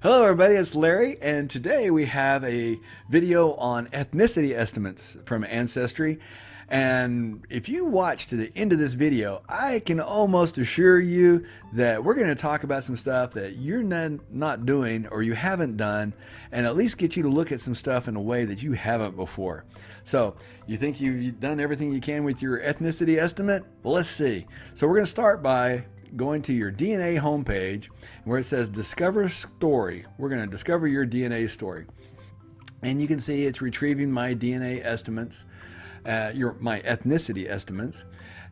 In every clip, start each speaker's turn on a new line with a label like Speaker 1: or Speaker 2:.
Speaker 1: Hello everybody, it's Larry, and today we have a video on ethnicity estimates from Ancestry. And if you watch to the end of this video, I can almost assure you that we're going to talk about some stuff that you're not doing or you haven't done, and at least get you to look at some stuff in a way that you haven't before. So, you think you've done everything you can with your ethnicity estimate? Well, let's see. So we're going to start by going to your DNA homepage where it says Discover Story. We're going to discover your DNA story. And you can see it's retrieving my DNA estimates, my ethnicity estimates.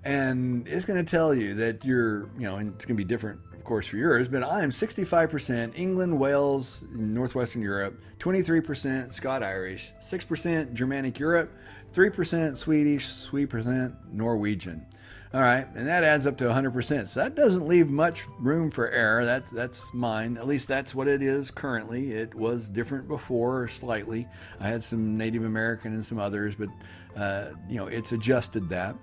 Speaker 1: And it's going to tell you that and it's going to be different, of course, for yours, but I'm 65% England, Wales, Northwestern Europe, 23% Scot-Irish, 6% Germanic Europe, 3% Swedish, 3% Norwegian. All right, and that adds up to 100%. So that doesn't leave much room for error. That's mine. At least that's what it is currently. It was different before, slightly. I had some Native American and some others, but it's adjusted that.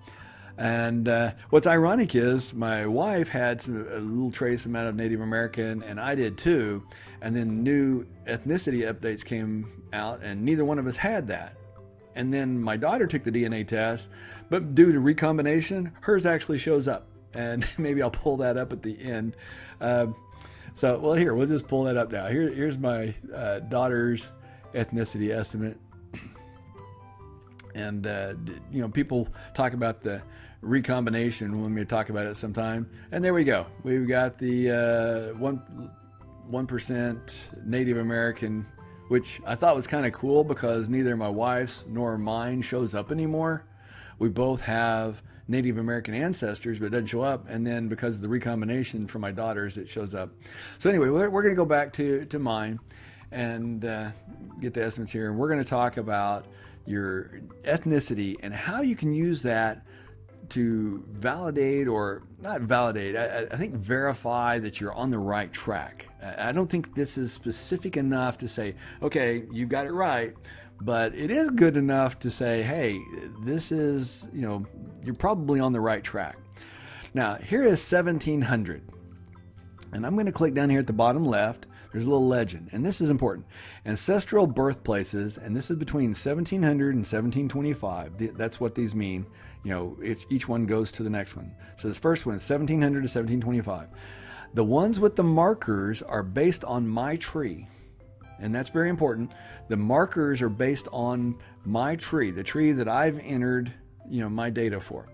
Speaker 1: And what's ironic is my wife had a little trace amount of Native American, and I did too. And then new ethnicity updates came out, and neither one of us had that. And then my daughter took the DNA test, but due to recombination, hers actually shows up. And maybe I'll pull that up at the end. Here, we'll just pull that up now. Here's my daughter's ethnicity estimate. And, people talk about the recombination when we talk about it sometime. And there we go. We've got the 1% Native American, which I thought was kind of cool because neither my wife's nor mine shows up anymore. We both have Native American ancestors, but it doesn't show up. And then because of the recombination for my daughters, it shows up. So anyway, we're going to go back to mine and get the estimates here. And we're going to talk about your ethnicity and how you can use that to validate, or not validate, I think verify that you're on the right track. I don't think this is specific enough to say, okay, you got it right, but it is good enough to say, hey, this is, you're probably on the right track. Now, here is 1700. And I'm going to click down here at the bottom left. There's a little legend, and this is important. Ancestral birthplaces, and this is between 1700 and 1725. That's what these mean. Each one goes to the next one. So this first one is 1700 to 1725. The ones with the markers are based on my tree, and that's very important. The markers are based on my tree, the tree that I've entered, my data for.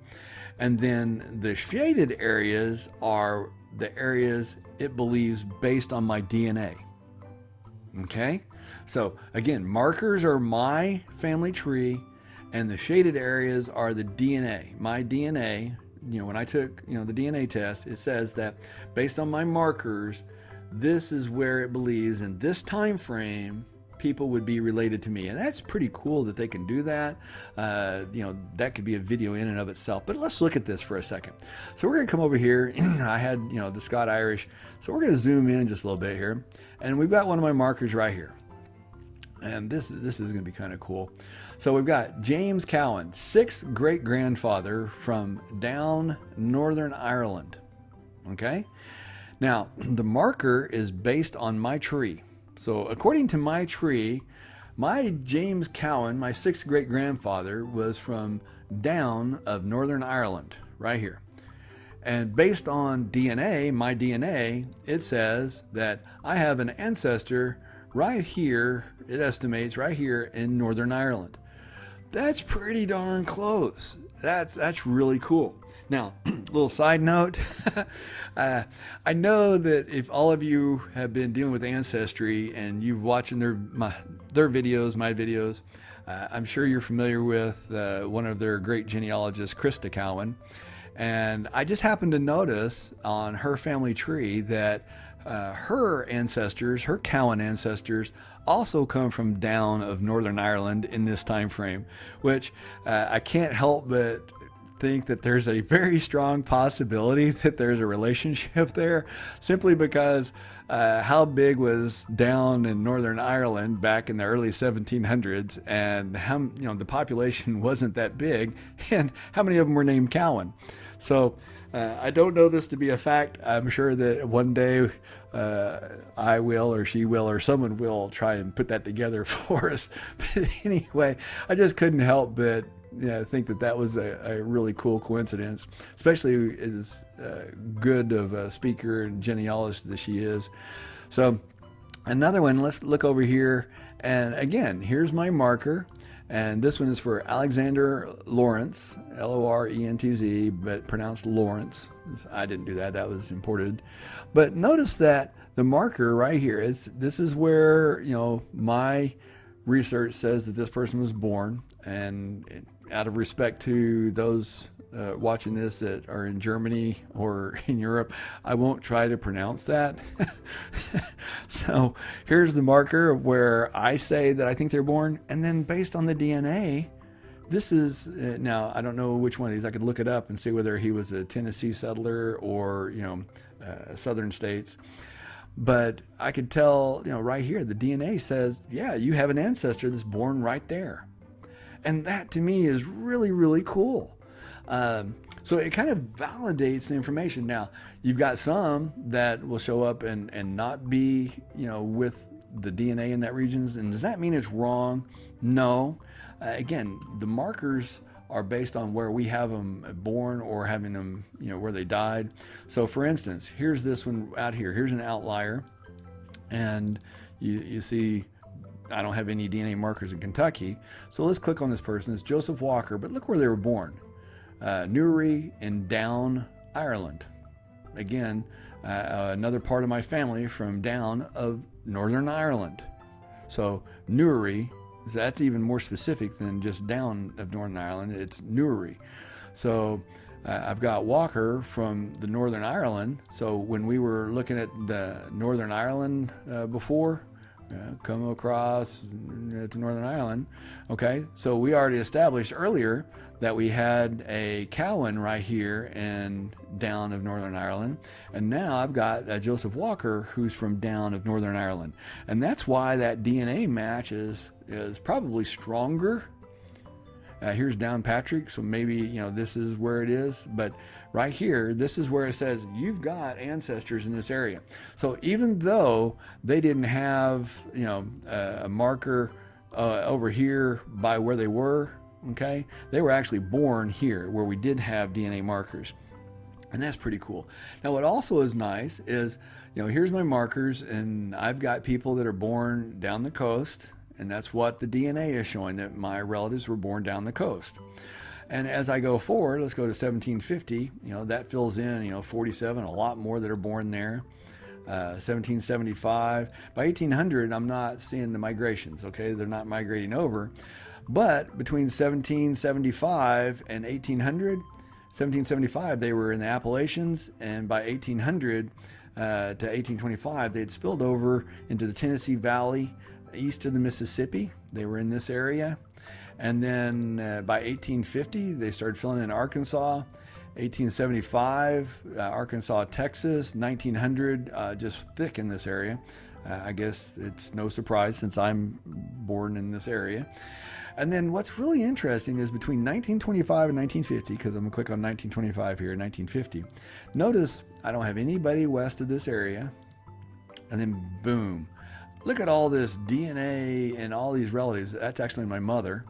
Speaker 1: And then the shaded areas are the areas it believes based on my DNA. Okay? So again, markers are my family tree, and the shaded areas are the DNA. My DNA, when I took, the DNA test, it says that based on my markers, this is where it believes in this time frame people would be related to me. And that's pretty cool that they can do that. That could be a video in and of itself. But let's look at this for a second. So we're going to come over here. I had, the Scot-Irish. So we're going to zoom in just a little bit here. And we've got one of my markers right here. And this is going to be kind of cool. So we've got James Cowan, 6th great-grandfather from down Northern Ireland. Okay? Now, the marker is based on my tree. So according to my tree, my James Cowan, my 6th great-grandfather, was from down of Northern Ireland, right here. And based on DNA, my DNA, it says that I have an ancestor right here, it estimates right here in Northern Ireland. That's pretty darn close. That's really cool. Now, little side note, I know that if all of you have been dealing with Ancestry and you've watching their videos, my videos, I'm sure you're familiar with one of their great genealogists, Krista Cowan. And I just happened to notice on her family tree that her ancestors, her Cowan ancestors, also come from down of Northern Ireland in this time frame, which I can't help but think that there's a very strong possibility that there's a relationship there, simply because how big was down in Northern Ireland back in the early 1700s, and how the population wasn't that big, and how many of them were named Cowan. So I don't know this to be a fact. I'm sure that one day I will, or she will, or someone will try and put that together for us. But anyway, I just couldn't help but think that that was a really cool coincidence, especially as good of a speaker and genealogist that she is. So another one, let's look over here. And again, here's my marker. And this one is for Alexander Lawrence, Lorentz, but pronounced Lawrence. I didn't do that. That was imported. But notice that the marker right here, this is where, my research says that this person was born. And out of respect to those watching this that are in Germany or in Europe, I won't try to pronounce that. So here's the marker where I say that I think they're born, and then based on the DNA, this is now I don't know which one of these. I could look it up and see whether he was a Tennessee settler or southern states. But I could tell right here the DNA says, yeah, you have an ancestor that's born right there. And that to me is really, really cool. So it kind of validates the information. Now, you've got some that will show up and not be, with the DNA in that regions. And does that mean it's wrong? No. Again, the markers are based on where we have them born or having them, where they died. So for instance, here's this one out here. Here's an outlier. And you see, I don't have any DNA markers in Kentucky. So let's click on this person. It's Joseph Walker, but look where they were born. Newry in Down, Ireland. Again, another part of my family from Down of Northern Ireland. So Newry, that's even more specific than just Down of Northern Ireland. It's Newry. So I've got Walker from the Northern Ireland. So when we were looking at the Northern Ireland before, come across to Northern Ireland. Okay, so we already established earlier that we had a Cowan right here in Down of Northern Ireland, and now I've got Joseph Walker who's from Down of Northern Ireland, and that's why that DNA match is probably stronger. Here's Downpatrick, so maybe this is where it is, but right here, this is where it says you've got ancestors in this area. So even though they didn't have a marker over here by where they were, okay, they were actually born here where we did have DNA markers, and that's pretty cool. Now what also is nice is here's my markers, and I've got people that are born down the coast. And that's what the DNA is showing, that my relatives were born down the coast. And as I go forward, let's go to 1750, that fills in, 47, a lot more that are born there. 1775. By 1800, I'm not seeing the migrations, okay? They're not migrating over. But between 1775 and 1800, 1775, they were in the Appalachians, and by 1800 to 1825, they had spilled over into the Tennessee Valley, east of the Mississippi. They were in this area. And then by 1850, they started filling in Arkansas. 1875, Arkansas, Texas. 1900, just thick in this area. I guess it's no surprise since I'm born in this area. And then what's really interesting is between 1925 and 1950, because I'm going to click on 1925 here, 1950. Notice I don't have anybody west of this area. And then boom. Look at all this DNA and all these relatives. That's actually my mother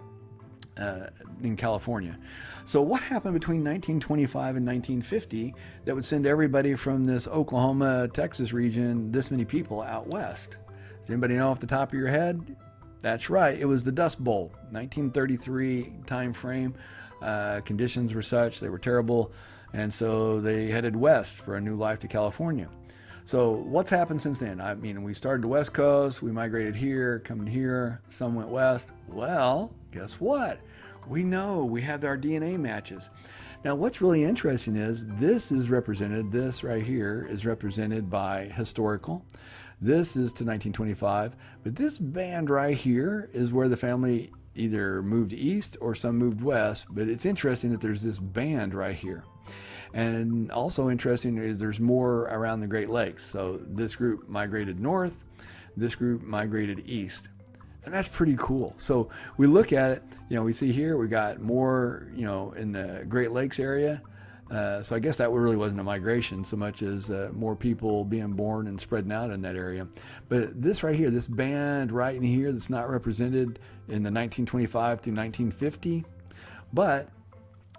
Speaker 1: in California. So what happened between 1925 and 1950 that would send everybody from this Oklahoma, Texas region, this many people out west? Does anybody know off the top of your head? That's right. It was the Dust Bowl, 1933 time frame. Conditions were such, they were terrible. And so they headed west for a new life to California. So what's happened since then? I mean, we started the West Coast, we migrated here, coming here, some went west. Well, guess what? We know we have our DNA matches. Now, what's really interesting is this right here is represented by historical. This is to 1925, but this band right here is where the family either moved east or some moved west, but it's interesting that there's this band right here. And also interesting is there's more around the Great Lakes. So this group migrated north, this group migrated east. And that's pretty cool. So we look at it, we see here we got more, in the Great Lakes area. So I guess that really wasn't a migration so much as more people being born and spreading out in that area. But this right here, this band right in here that's not represented in the 1925 through 1950, but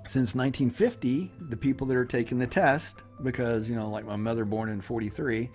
Speaker 1: since 1950, the people that are taking the test, because, like my mother born in 43,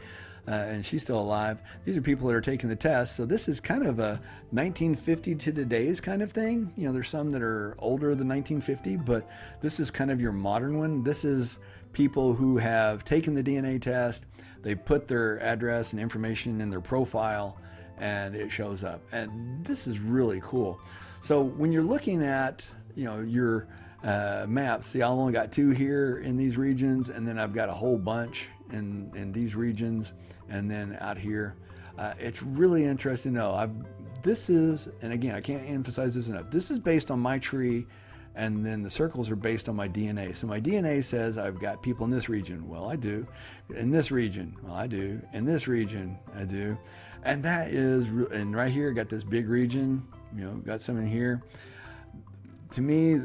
Speaker 1: and she's still alive, these are people that are taking the test. So this is kind of a 1950 to today's kind of thing. There's some that are older than 1950, but this is kind of your modern one. This is people who have taken the DNA test. They put their address and information in their profile, and it shows up. And this is really cool. So when you're looking at, your maps, see, I've only got 2 here in these regions, and then I've got a whole bunch in these regions, and then out here. It's really interesting to know. This is, and again, I can't emphasize this enough, this is based on my tree, and then the circles are based on my DNA. So my DNA says I've got people in this region. Well, I do. In this region, well, I do. In this region, I do. And that is, and right here, got this big region, got some in here. To me,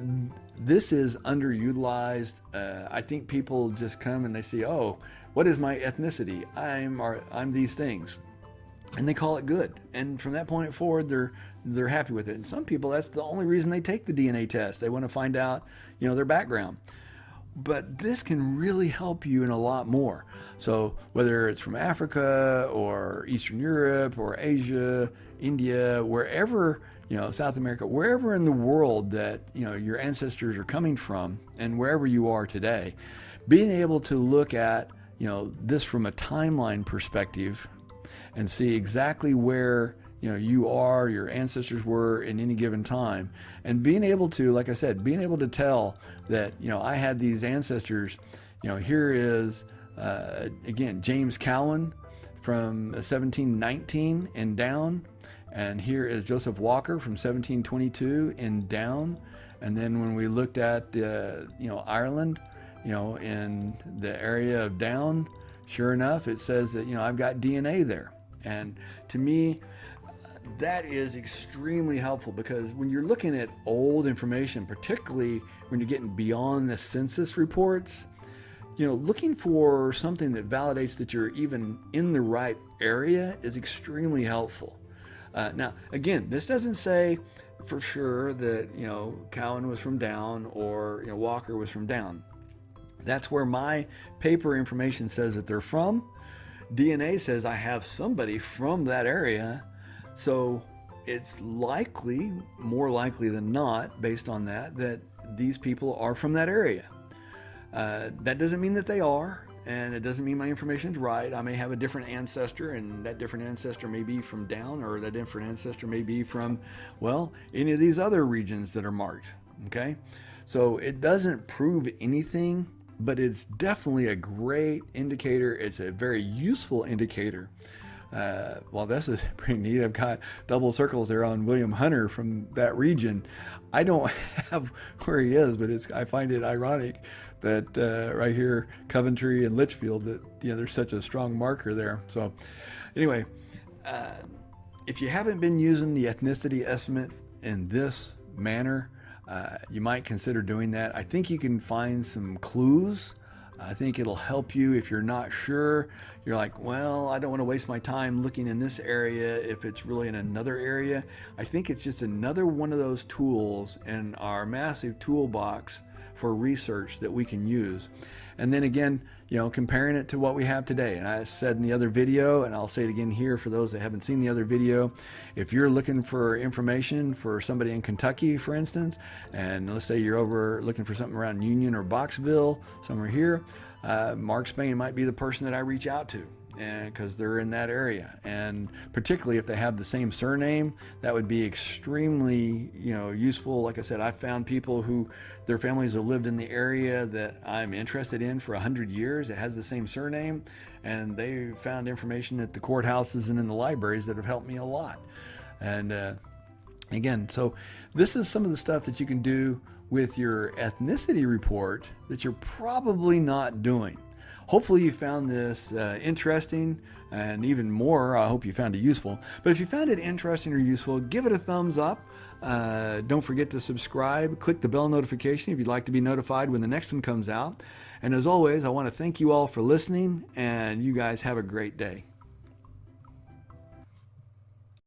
Speaker 1: this is underutilized. I think people just come and they see, oh, what is my ethnicity? I'm these things, and they call it good. And from that point forward, they're happy with it. And some people, that's the only reason they take the DNA test. They want to find out, their background. But this can really help you in a lot more. So whether it's from Africa or Eastern Europe or Asia, India, wherever, South America, wherever in the world that, your ancestors are coming from, and wherever you are today, being able to look at, this from a timeline perspective and see exactly where, you are, your ancestors were in any given time, and being able to, like I said, being able to tell that, I had these ancestors, here is, again, James Cowan from 1719 and down. And here is Joseph Walker from 1722 and down. And then when we looked at, Ireland, in the area of down, sure enough, it says that, I've got DNA there. And to me, that is extremely helpful, because when you're looking at old information, particularly when you're getting beyond the census reports, looking for something that validates that you're even in the right area is extremely helpful. Now, again, this doesn't say for sure that, Cowan was from down or, Walker was from down. That's where my paper information says that they're from. DNA says I have somebody from that area. So it's likely, more likely than not, based on that these people are from that area. That doesn't mean that they are. And it doesn't mean my information is right. I may have a different ancestor, and that different ancestor may be from down, or that different ancestor may be from, well, any of these other regions that are marked, okay? So it doesn't prove anything, but it's definitely a great indicator. It's a very useful indicator. Well, this is pretty neat. I've got double circles there on William Hunter from that region. I don't have where he is, but I find it ironic that right here, Coventry and Litchfield, that there's such a strong marker there. So anyway, if you haven't been using the ethnicity estimate in this manner, you might consider doing that. I think you can find some clues. I think it'll help you if you're not sure. You're like, well, I don't want to waste my time looking in this area if it's really in another area. I think it's just another one of those tools in our massive toolbox for research that we can use. And then again, comparing it to what we have today. And I said in the other video, and I'll say it again here for those that haven't seen the other video, if you're looking for information for somebody in Kentucky, for instance, and let's say you're over looking for something around Union or Boxville, somewhere here, Mark Spain might be the person that I reach out to, and because they're in that area. And particularly if they have the same surname, that would be extremely useful. Like I said, I've found people who their families have lived in the area that I'm interested in for 100 years. It has the same surname, and they found information at the courthouses and in the libraries that have helped me a lot. And again, so this is some of the stuff that you can do with your ethnicity report that you're probably not doing. Hopefully you found this interesting, and even more, I hope you found it useful. But if you found it interesting or useful, give it a thumbs up. Don't forget to subscribe. Click the bell notification if you'd like to be notified when the next one comes out. And as always, I want to thank you all for listening, and you guys have a great day.